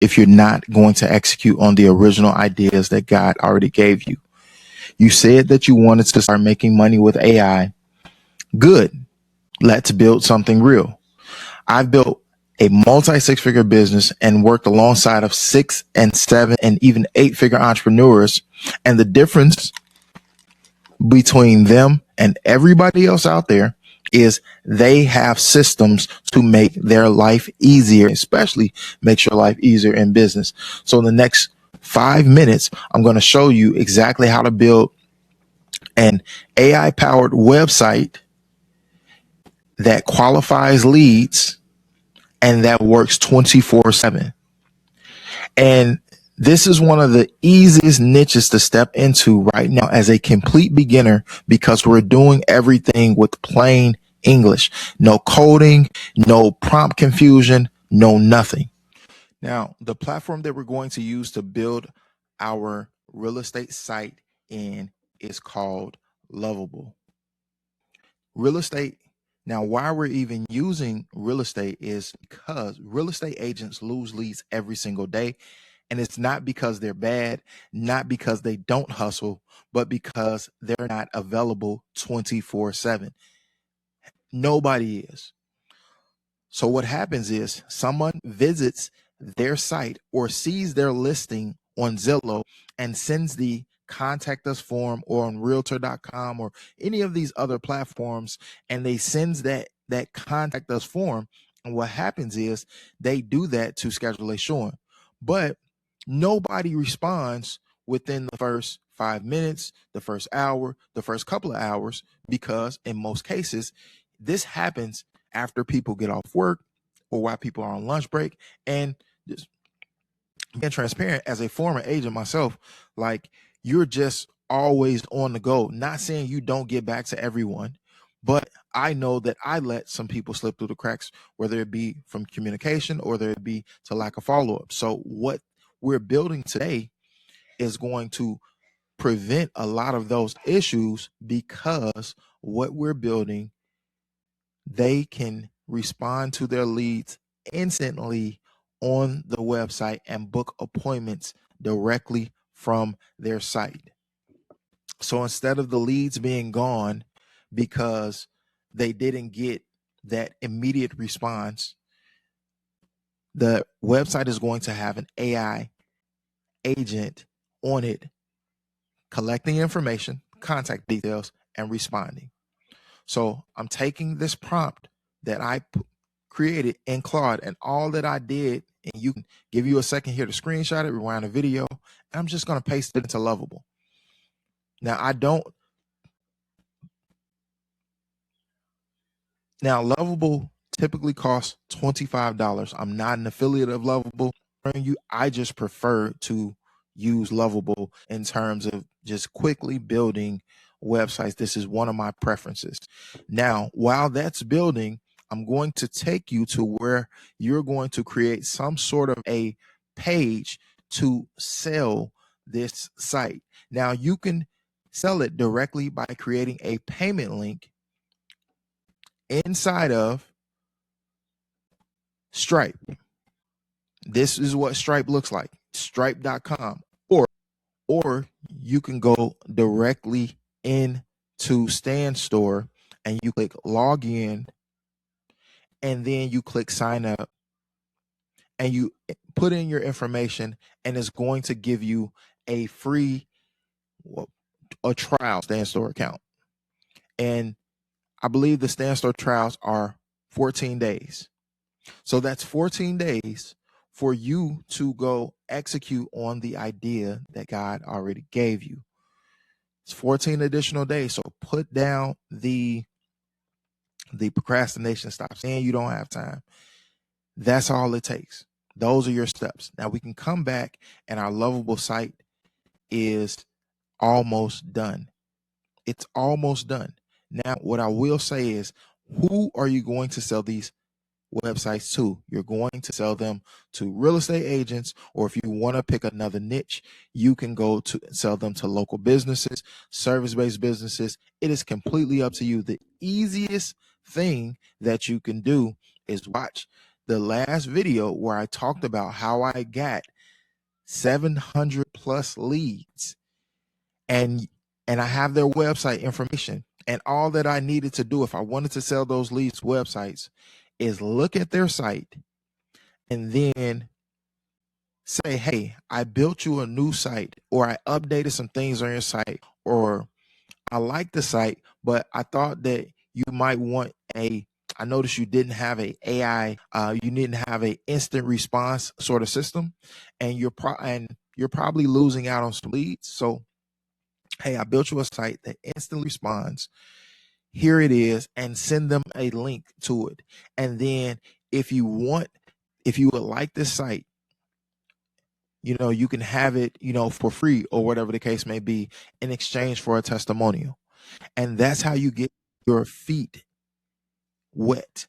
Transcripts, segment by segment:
if you're not going to execute on the original ideas that God already gave you. You said that you wanted to start making money with AI. Good. Let's build something real. I've built a multi-six-figure business and worked alongside of 6 and 7 and even 8-figure entrepreneurs. And the difference between them and everybody else out there is they have systems to make their life easier, especially makes your life easier in business. So in the next 5 minutes, I'm going to show you exactly how to build an AI powered website that qualifies leads and that works 24/7. And this is one of the easiest niches to step into right now as a complete beginner, because we're doing everything with plain English. No coding, no prompt confusion, no nothing. Now, the platform that we're going to use to build our real estate site in is called Lovable. Real estate. Now, why we're even using real estate is because real estate agents lose leads every single day. And it's not because they're bad, not because they don't hustle, but because they're not available 24/7. Nobody is. So what happens is someone visits their site or sees their listing on Zillow and sends the contact us form, or on realtor.com or any of these other platforms, and they sends that contact us form. And what happens is they do that to schedule a showing, but nobody responds within the first 5 minutes, the first hour, the first couple of hours, because in most cases, this happens after people get off work or while people are on lunch break. And just being transparent, as a former agent myself, like, you're just always on the go. Not saying you don't get back to everyone, but I know that I let some people slip through the cracks, whether it be from communication or whether it be to lack of follow-up. So what we're building today is going to prevent a lot of those issues, because what we're building, they can respond to their leads instantly on the website and book appointments directly from their site. So instead of the leads being gone because they didn't get that immediate response, the website is going to have an AI agent on it collecting information, contact details, and responding. So I'm taking this prompt that I created in Claude and all that I did, and you can give you a second here to screenshot it, rewind the video, and I'm just going to paste it into Lovable. Now, Lovable typically costs $25. I'm not an affiliate of Lovable. I just prefer to use Lovable in terms of just quickly building websites. This is one of my preferences. Now, while that's building, I'm going to take you to where you're going to create some sort of a page to sell this site. Now, you can sell it directly by creating a payment link inside of Stripe. This is what Stripe looks like, stripe.com. Or you can go directly into Stand Store and you click log in, and then you click sign up, and you put in your information, and it's going to give you a free trial Stand Store account. And I believe the Stand Store trials are 14 days. So that's 14 days for you to go execute on the idea that God already gave you. It's 14 additional days. So put down the procrastination. Stop saying you don't have time. That's all it takes. Those are your steps. Now we can come back, and our Lovable site is almost done. It's almost done. Now, what I will say is, who are you going to sell these websites to? You're going to sell them to real estate agents, or if you want to pick another niche, you can go to sell them to local businesses, service-based businesses. It is completely up to you. The easiest thing that you can do is watch the last video where I talked about how I got 700 plus leads, and I have their website information, and all that I needed to do if I wanted to sell those leads websites is look at their site and then say, hey, I built you a new site, or I updated some things on your site, or I like the site, but I thought that you might want I noticed you didn't have a AI, you didn't have a instant response sort of system, and you're probably losing out on some leads. So, hey, I built you a site that instantly responds. Here it is, and send them a link to it. And then if you would like this site, you can have it, for free or whatever the case may be in exchange for a testimonial. And that's how you get your feet wet.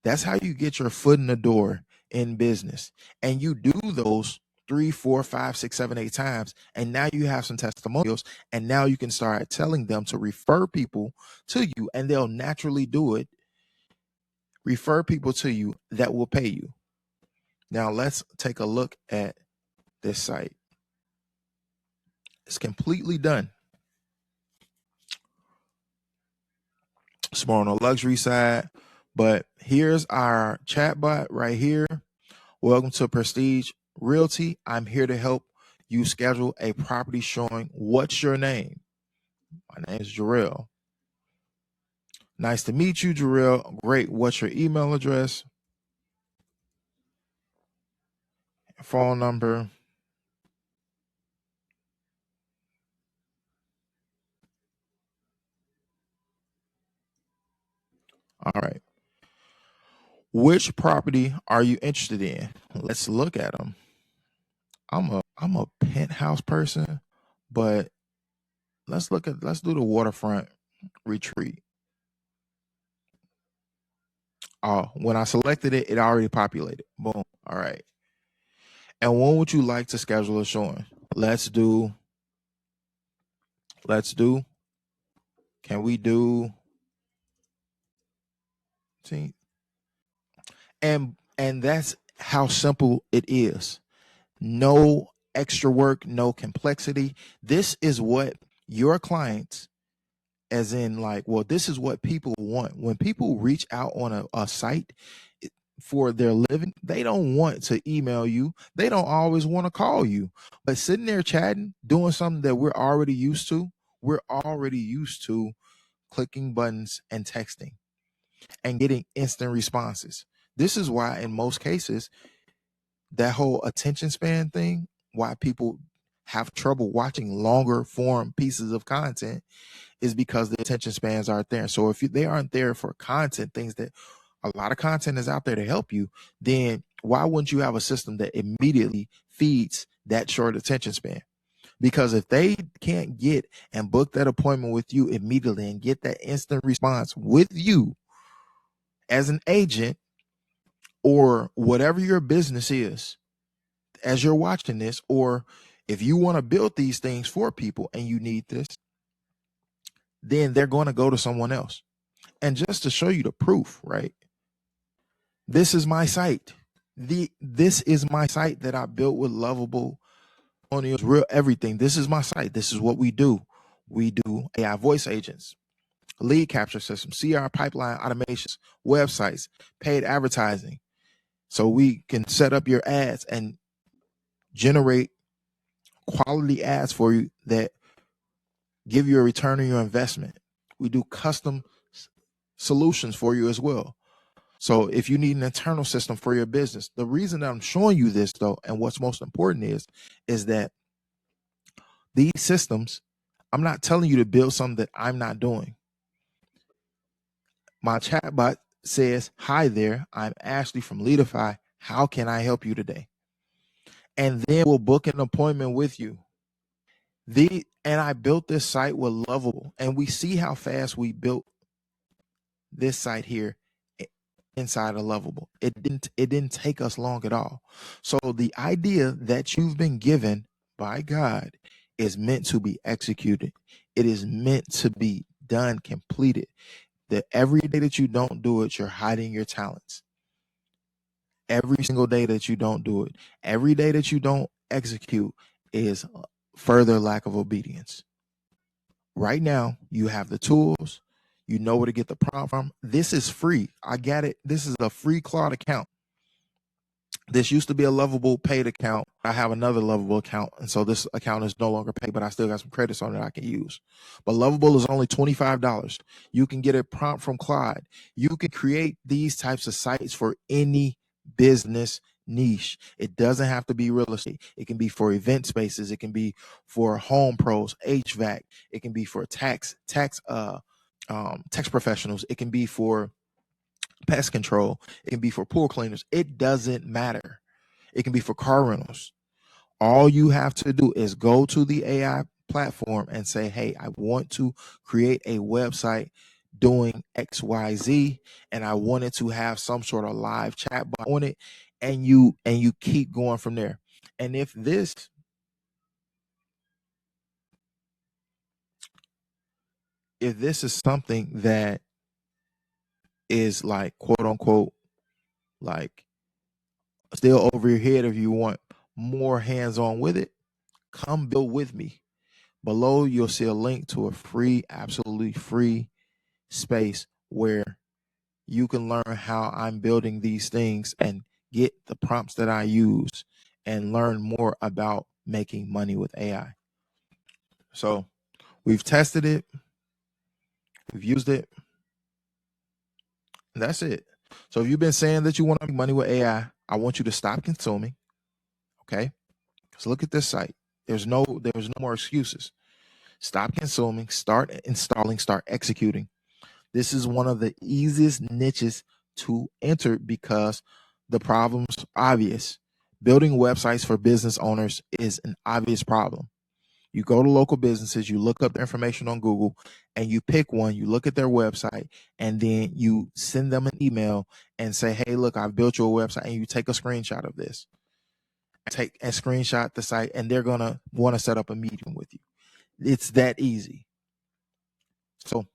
That's how you get your foot in the door in business. And you do those 3, 4, 5, 6, 7, 8 times. And now you have some testimonials. And now you can start telling them to refer people to you, and they'll naturally do it. Refer people to you that will pay you. Now let's take a look at this site. It's completely done. It's more on the luxury side, but here's our chatbot right here. Welcome to Prestige Realty. I'm here to help you schedule a property showing. What's your name? My name is Jarrell. Nice to meet you, Jarrell. Great. What's your email address? Phone number? All right. Which property are you interested in? Let's look at them. I'm a penthouse person, but let's do the waterfront retreat. Oh, when I selected it, it already populated. Boom. All right. And when would you like to schedule a showing? Let's do. Can we do? And that's how simple it is. No extra work, no complexity. This is what your clients, as in this is what people want. When people reach out on a site for their living, they don't want to email you. They don't always want to call you. But sitting there chatting, doing something that we're already used to clicking buttons and texting and getting instant responses. This is why in most cases, that whole attention span thing, why people have trouble watching longer form pieces of content, is because the attention spans aren't there. So if they aren't there for content, things that a lot of content is out there to help you, then why wouldn't you have a system that immediately feeds that short attention span? Because if they can't get and book that appointment with you immediately and get that instant response with you as an agent or whatever your business is, as you're watching this, or if you want to build these things for people and you need this, then they're going to go to someone else. And just to show you the proof, right? This is my site. This is my site that I built with Lovable Testimonials, real everything. This is my site. This is what we do. We do AI voice agents, lead capture systems, CR pipeline automations, websites, paid advertising. So we can set up your ads and generate quality ads for you that give you a return on your investment. We do custom solutions for you as well. So if you need an internal system for your business, the reason that I'm showing you this though, and what's most important is that these systems, I'm not telling you to build something that I'm not doing. My chatbot says, hi there, I'm Ashley from Leadify. How can I help you today? And then we'll book an appointment with you. And I built this site with Lovable, and we see how fast we built this site here inside of Lovable. It didn't take us long at all. So the idea that you've been given by God is meant to be executed. It is meant to be done, completed. That every day that you don't do it, you're hiding your talents. Every single day that you don't do it, every day that you don't execute is further lack of obedience. Right now, you have the tools. You know where to get the prompt from. This is free. I get it. This is a free Claude account. This used to be a Lovable paid account. I have another Lovable account, and so this account is no longer paid, but I still got some credits on it I can use. But Lovable is only $25. You can get a prompt from Claude. You can create these types of sites for any business niche. It doesn't have to be real estate. It can be for event spaces. It can be for home pros, HVAC. It can be for tax professionals. It can be for pest control. It can be for pool cleaners. It doesn't matter. It can be for car rentals. All you have to do is go to the AI platform and say, hey, I want to create a website doing XYZ, and I wanted to have some sort of live chatbot on it, and you keep going from there. And if this is something that is like quote unquote like still over your head, if you want more hands-on with it, come build with me. Below you'll see a link to a free, absolutely free space where you can learn how I'm building these things and get the prompts that I use and learn more about making money with AI. So we've tested it, we've used it, and that's it. So if you've been saying that you want to make money with AI, I want you to stop consuming. Okay. So look at this site. There's no more excuses. Stop consuming, start installing, start executing. This is one of the easiest niches to enter because the problem's obvious. Building websites for business owners is an obvious problem. You go to local businesses, you look up their information on Google, and you pick one, you look at their website, and then you send them an email and say, hey, look, I've built you a website, and you take a screenshot of this. Take and screenshot the site, and they're going to want to set up a meeting with you. It's that easy. So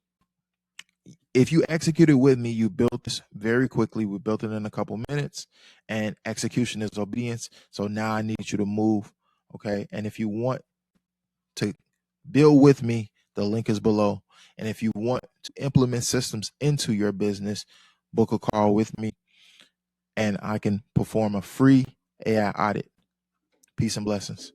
if you executed with me, you built this very quickly. We built it in a couple minutes, and execution is obedience. So now I need you to move. Okay. And if you want to build with me, the link is below. And if you want to implement systems into your business, book a call with me and I can perform a free AI audit. Peace and blessings.